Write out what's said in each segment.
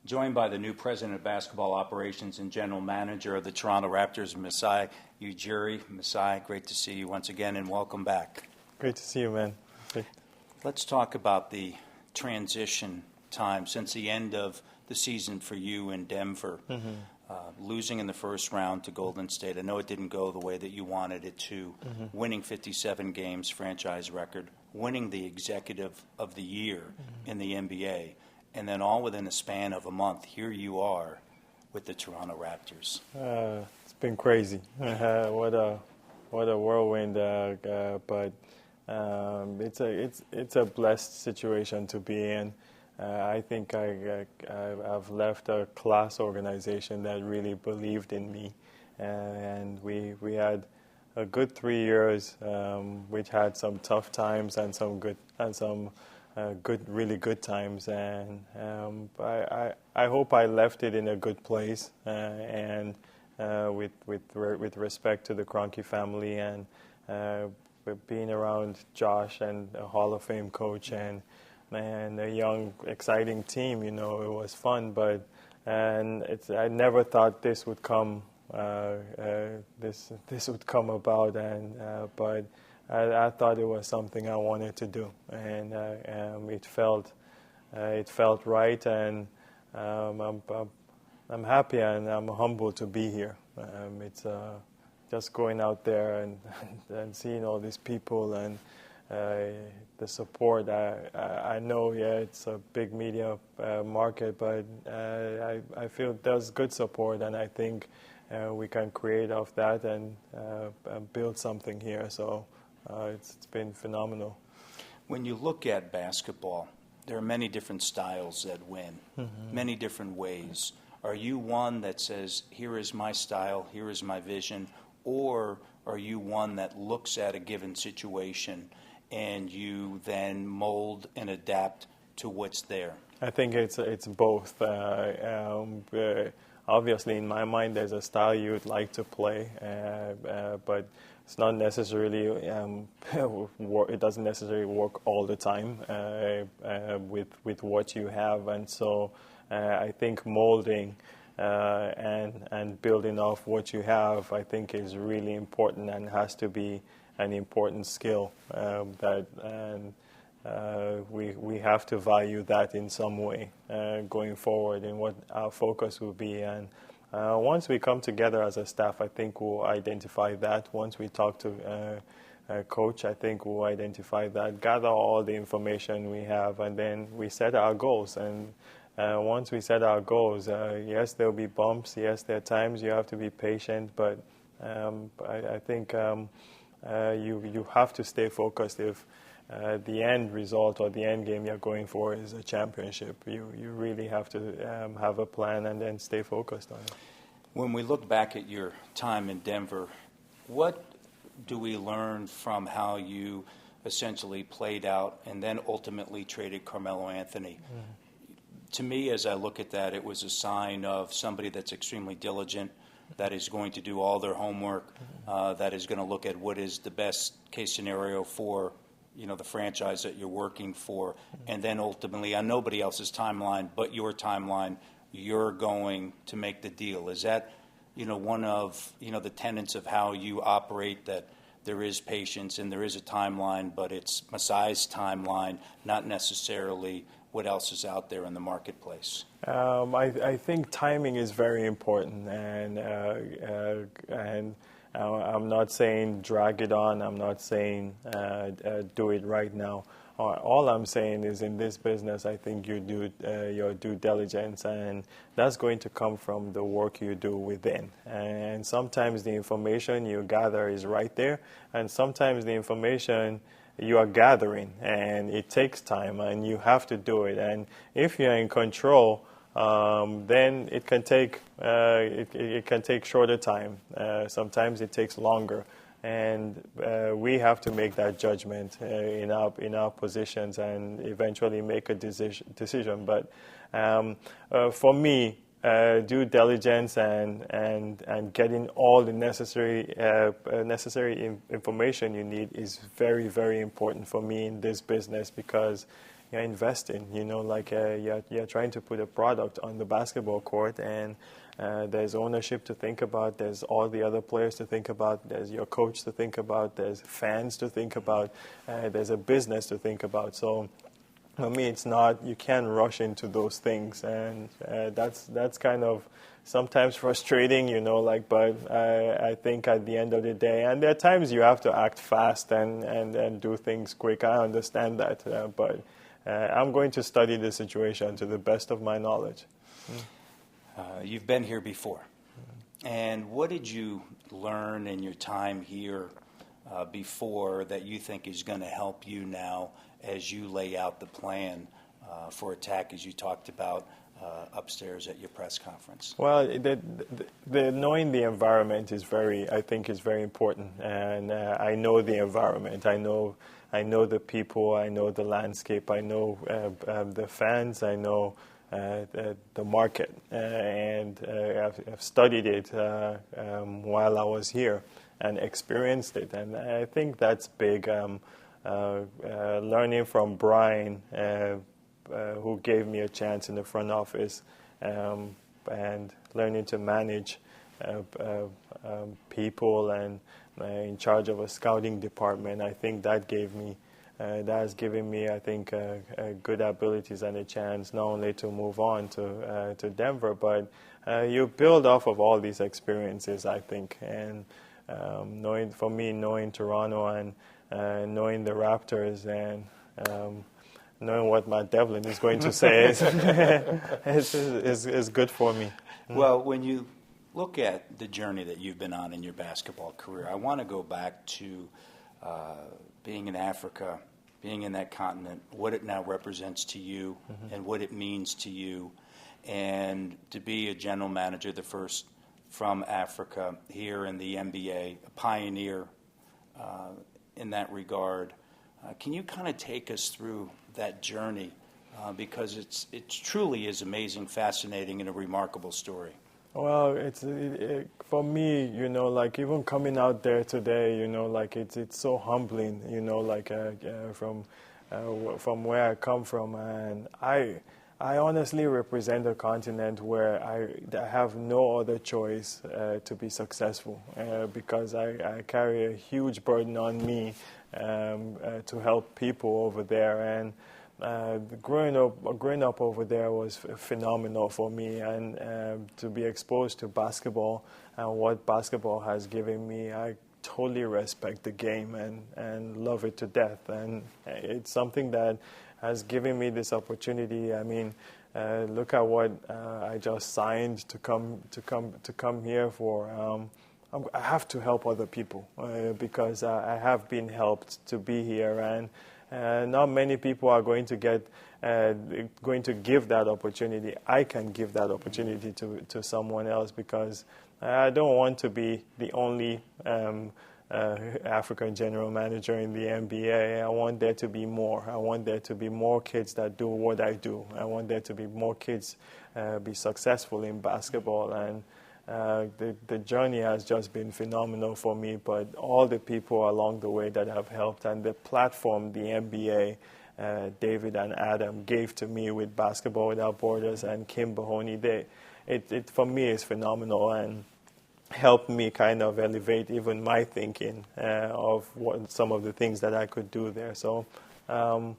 joined by the new president of basketball operations and general manager of the Toronto Raptors, Masai Ujiri. Masai, great to see you once again, and welcome back. Great to see you, man. Let's talk about the transition time since the end of the season for you in Denver. Losing in the first round to Golden State. I know it didn't go the way that you wanted it to. Winning 57 games, franchise record. Winning the executive of the year in the NBA. And then all within a span of a month, here you are with the Toronto Raptors. It's been crazy. What a whirlwind. But it's a blessed situation to be in. I think I've left a class organization that really believed in me, and we had a good 3 years, which had some tough times and some really good times. And I hope I left it in a good place, and with respect to the Kroenke family, and being around Josh and a Hall of Fame coach and a young, exciting team. It was fun, but I never thought this would come. This would come about, but I thought it was something I wanted to do, and it felt right, and I'm happy and I'm humbled to be here. It's just going out there and seeing all these people and the support. I know, it's a big media market, but I feel there's good support, and I think we can create off that and build something here. So it's been phenomenal. When you look at basketball, there are many different styles that win, many different ways. Are you one that says, here is my style, here is my vision, or are you one that looks at a given situation and you then mold and adapt to what's there? I think it's both. Obviously, in my mind, there's a style you'd like to play, but it's not necessarily. It doesn't necessarily work all the time with what you have, and so I think molding and building off what you have, I think, is really important and has to be an important skill we have to value that in some way going forward, and what our focus will be. And once we come together as a staff, I think we'll identify that. Once we talk to coach, I think we'll identify that, gather all the information we have, and then we set our goals. And once we set our goals, yes, there'll be bumps. Yes, there are times you have to be patient, but I think you have to stay focused. If the end result or the end game you're going for is a championship, you really have to have a plan and then stay focused on it. When we look back at your time in Denver, what do we learn from how you essentially played out and then ultimately traded Carmelo Anthony? To me, as I look at that, it was a sign of somebody that's extremely diligent, that is going to do all their homework, that is going to look at what is the best case scenario for the franchise that you're working for, and then ultimately on nobody else's timeline but your timeline, you're going to make the deal. Is that one of the tenets of how you operate, that there is patience and there is a timeline, but it's Masai's timeline, not necessarily what else is out there in the marketplace? I think timing is very important, and I'm not saying drag it on. I'm not saying do it right now. All I'm saying is, in this business, I think you do your due diligence, and that's going to come from the work you do within. And sometimes the information you gather is right there, and sometimes the information you are gathering, and it takes time, and you have to do it. And if you're in control, then it can take shorter time. Sometimes it takes longer, and we have to make that judgment in our positions and eventually make a decision. But for me, due diligence and getting all the necessary information you need is very, very important for me in this business, because you're investing. You're trying to put a product on the basketball court, and there's ownership to think about. There's all the other players to think about. There's your coach to think about. There's fans to think about. There's a business to think about. So, for me, it's not. You can't rush into those things, and that's kind of sometimes frustrating, But I think at the end of the day, and there are times you have to act fast and do things quick. I understand that, but I'm going to study the situation to the best of my knowledge. You've been here before, and what did you learn in your time here before that you think is going to help you now as you lay out the plan for attack, as you talked about upstairs at your press conference? Well, the knowing the environment is very important, and I know the environment. I know the people. I know the landscape. I know the fans. I know the market, and I've studied it while I was here and experienced it, and I think that's big. Learning from Brian, who gave me a chance in the front office, and learning to manage people and in charge of a scouting department. I think that has given me, I think, good abilities and a chance not only to move on to Denver, but you build off of all these experiences, I think. And knowing Toronto and knowing the Raptors and knowing what Matt Devlin is going to say is good for me. Well, when you look at the journey that you've been on in your basketball career, I want to go back to being in Africa, being in that continent, what it now represents to you, and what it means to you, and to be a general manager, the first from Africa here in the NBA, a pioneer in that regard. Can you kind of take us through that journey? Because it truly is amazing, fascinating, and a remarkable story. Well, for me, even coming out there today, it's so humbling, from where I come from, and I honestly represent a continent where I have no other choice to be successful, because I carry a huge burden on me to help people over there, and growing up over there was phenomenal for me, and to be exposed to basketball and what basketball has given me, I totally respect the game and love it to death, and it's something that has given me this opportunity. I mean, look at what I just signed to come here for. I have to help other people because I have been helped to be here, and not many people are going to give that opportunity. I can give that opportunity to someone else, because I don't want to be the only African general manager in the NBA. I want there to be more. I want there to be more kids that do what I do. I want there to be more kids be successful in basketball, and the journey has just been phenomenal for me, but all the people along the way that have helped, and the platform the NBA, David and Adam, gave to me with Basketball Without Borders and Kim Bahoney, it for me is phenomenal, and helped me kind of elevate even my thinking of some of the things that I could do there. So I'm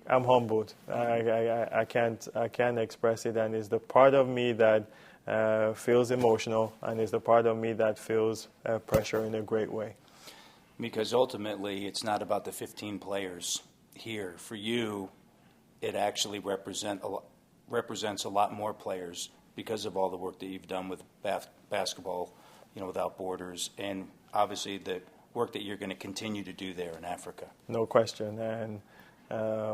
humbled. I can't express it, and it's the part of me that feels emotional, and it's the part of me that feels pressure in a great way. Because ultimately, it's not about the 15 players here. For you, it actually represents a lot more players because of all the work that you've done with Basketball, Without Borders, and obviously the work that you're going to continue to do there in Africa. No question. And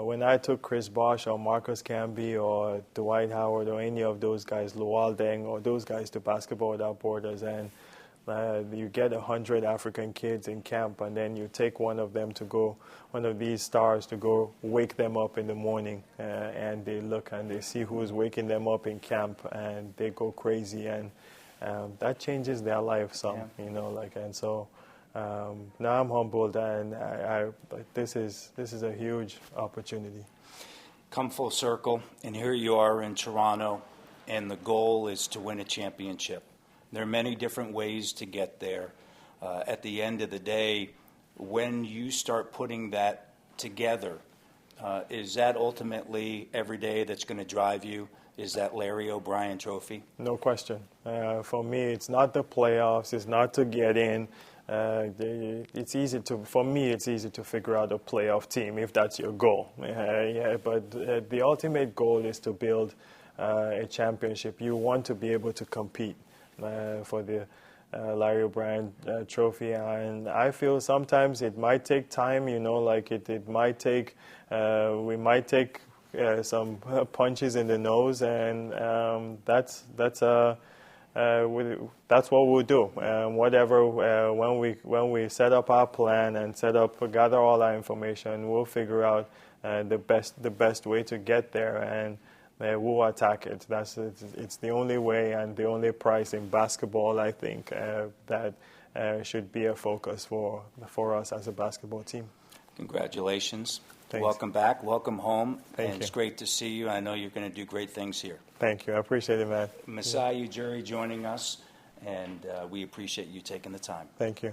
when I took Chris Bosh or Marcus Camby or Dwight Howard or any of those guys, Luol Deng or those guys to Basketball Without Borders, and you get 100 African kids in camp, and then you take one of these stars to go wake them up in the morning, and they look and they see who's waking them up in camp, and they go crazy, and that changes their life some, and so now I'm humbled, and this is a huge opportunity. Come full circle, and here you are in Toronto, and the goal is to win a championship. There are many different ways to get there. At the end of the day, when you start putting that together, is that ultimately every day that's going to drive you? Is that Larry O'Brien trophy? No question. For me, it's not the playoffs. It's not to get in. It's easy to figure out a playoff team if that's your goal. But the ultimate goal is to build a championship. You want to be able to compete for the Larry O'Brien trophy, and I feel sometimes it might take time. Like it might take. We might take some punches in the nose, and that's what we'll do. Whatever when we set up our plan and gather all our information, we'll figure out the best way to get there, and we'll attack it. It's the only way and the only prize in basketball, I think, that should be a focus for us as a basketball team. Congratulations. Thanks. Welcome back. Welcome home. Thank you. It's great to see you. I know you're going to do great things here. Thank you. I appreciate it, Matt. Masai Ujiri joining us, and we appreciate you taking the time. Thank you.